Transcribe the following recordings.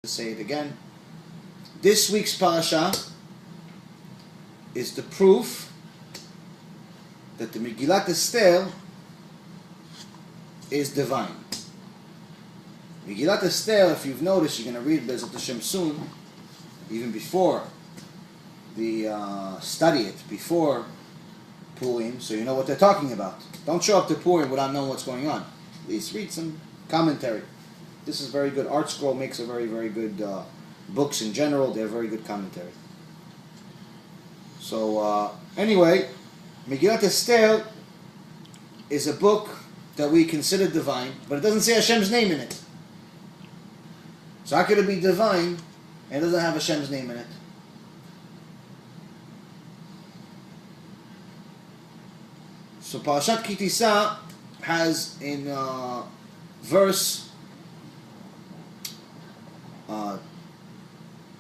to say it again. This week's ParaShat is the proof that the Megilat Esther is divine. Megilat Esther, if you've noticed, you're going to read Bezat Hashem soon, even before the study it, before Purim, so you know what they're talking about. Don't show up to Purim without knowing what's going on. At least read some commentary. This is very good. Art Scroll makes a very, very good books in general. They have very good commentary. So, anyway, Megilat Esther is a book that we consider divine, but it doesn't say Hashem's name in it. So how could it be divine and it doesn't have Hashem's name in it? So ParaShat Tisa has in verse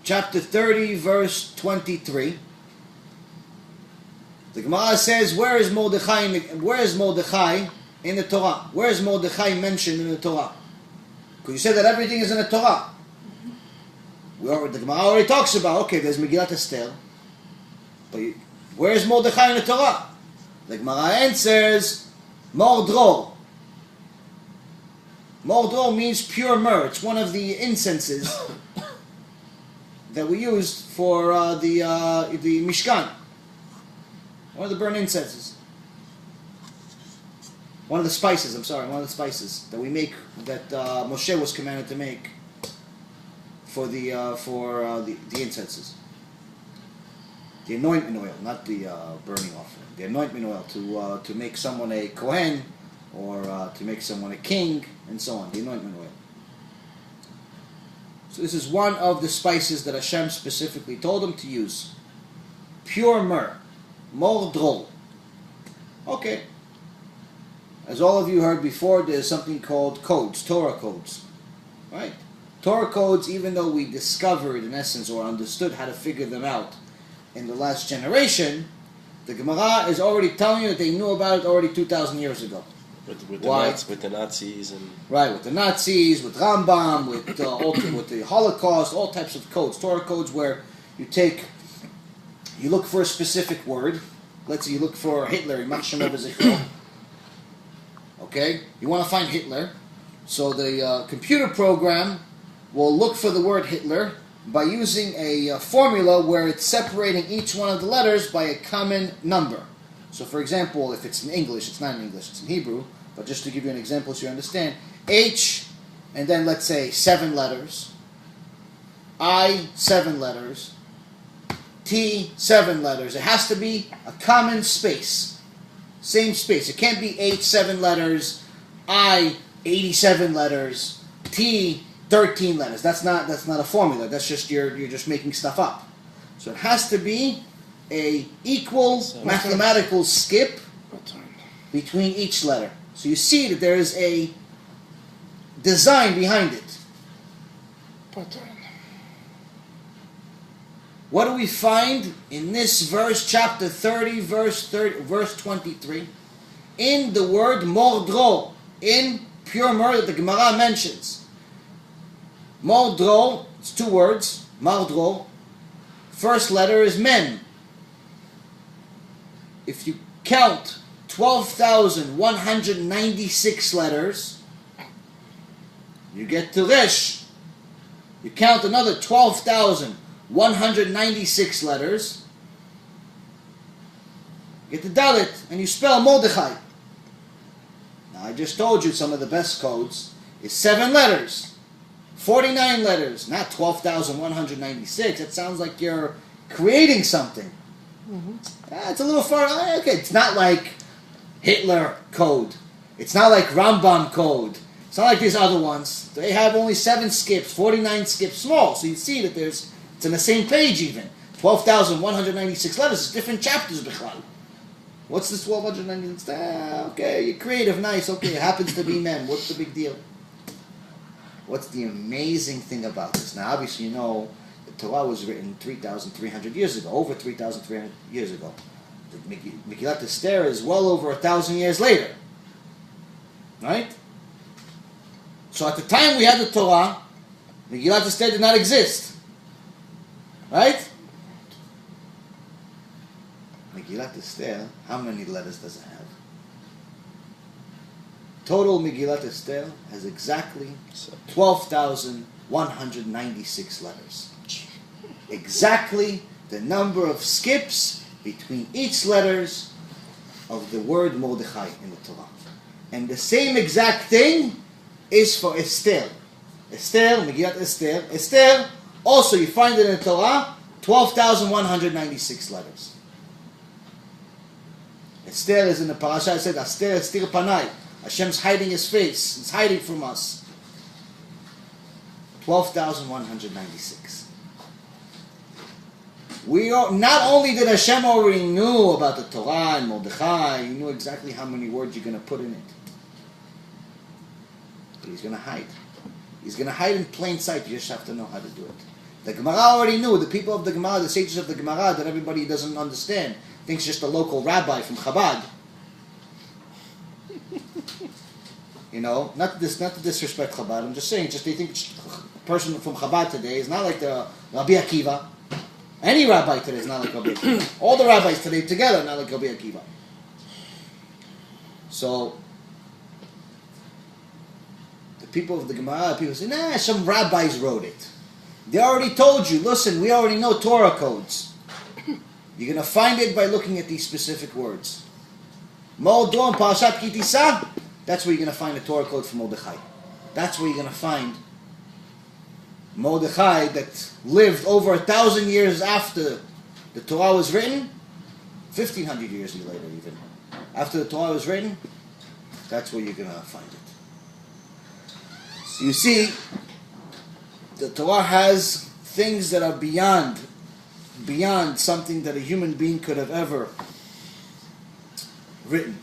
chapter 30, verse 23. The Gemara says, where is Mordechai in the Torah? Where is Mordechai mentioned in the Torah? Because you said that everything is in the Torah. The Gemara already talks about, okay, there's Megilat Esther, but where is Mordechai in the Torah? The Gemara answers, Mordro. Mordro means pure myrrh. It's one of the incenses that we used for the Mishkan. One of the burnt incenses. One of the spices that we make, that Moshe was commanded to make for the incenses. The anointment oil, not the burning offering. The anointment oil to make someone a Kohen, or to make someone a king, and so on. The anointment oil. So this is one of the spices that Hashem specifically told him to use. Pure myrrh. Mordrol. Okay. As all of you heard before, there's something called codes, Torah codes. Right? Torah codes, even though we discovered, in essence, or understood how to figure them out in the last generation, the Gemara is already telling you that they knew about it already 2,000 years ago. With the Nazis and right, with the Nazis, with Rambam, with the Holocaust, all types of codes, Torah codes, where you look for a specific word. Let's say you look for Hitler, okay? You want to find Hitler, so the computer program will look for the word Hitler by using a formula where it's separating each one of the letters by a common number. So, for example, if it's in English, it's not in English, it's in Hebrew, but just to give you an example so you understand, H, and then let's say 7 letters, I, 7 letters, T, 7 letters. It has to be a common space. Same space. It can't be H, 7 letters, I, 87 letters, T, 13 letters. That's not a formula. That's just you're just making stuff up. So it has to be a equal mathematical skip between each letter. So you see that there is a design behind it. What do we find in this verse, chapter 30, verse 23? In the word mordro, in pure myrrh that the Gemara mentions. Mordro, it's 2 words, mordro. First letter is mem. If you count 12,196 letters, you get to resh. You count another 12,196 letters, you get the dalet, and you spell Mordechai. Now I just told you some of the best codes is 7 letters, 49 letters, not 12,196. That sounds like you're creating something. It's a little far. Okay, it's not like Hitler code. It's not like Rambam code. It's not like these other ones. They have only 7 skips, 49 skips small. So you see that it's in the same page even. 12,196 letters. It's different chapters. What's this 1296? Okay, you're creative, nice. Okay, it happens to be men. What's the big deal? What's the amazing thing about this? Now, obviously, you know, the Torah was written 3,300 years ago, over 3,300 years ago. The Megilat Esther is well over 1,000 years later. Right? So at the time we had the Torah, Megilat Esther did not exist. Right? Megilat Esther, how many letters does it have? Total Megilat Esther has exactly 12,196 letters. Exactly the number of skips between each letters of the word Mordechai in the Torah. And the same exact thing is for Esther. Esther, Megilat Esther. Esther, also you find it in the Torah, 12,196 letters. Esther is in the ParaShat, it said, Esther, Estir Panai. Hashem's hiding his face. He's hiding from us. 12,196. Not only did Hashem already knew about the Torah and Mordechai, he knew exactly how many words you're going to put in it. But he's going to hide. He's going to hide in plain sight. You just have to know how to do it. The Gemara already knew. The people of the Gemara, the sages of the Gemara, that everybody doesn't understand, thinks just a local rabbi from Chabad. You know, not to disrespect Chabad. I'm just saying, they think a person from Chabad today is not like the Rabbi Akiva. Any rabbi today is not like Rabbi Akiva. All the rabbis today together are not like Rabbi Akiva. So, the people of the Gemara, people say, nah, some rabbis wrote it. They already told you, listen, we already know Torah codes. You're going to find it by looking at these specific words. Moldo and ParaShat Tisa, that's where you're going to find the Torah code for Mordechai. That's where you're going to find Mordechai that lived over 1,000 years after the Torah was written, 1,500 years later even. After the Torah was written, that's where you're going to find it. So you see, the Torah has things that are beyond something that a human being could have ever written.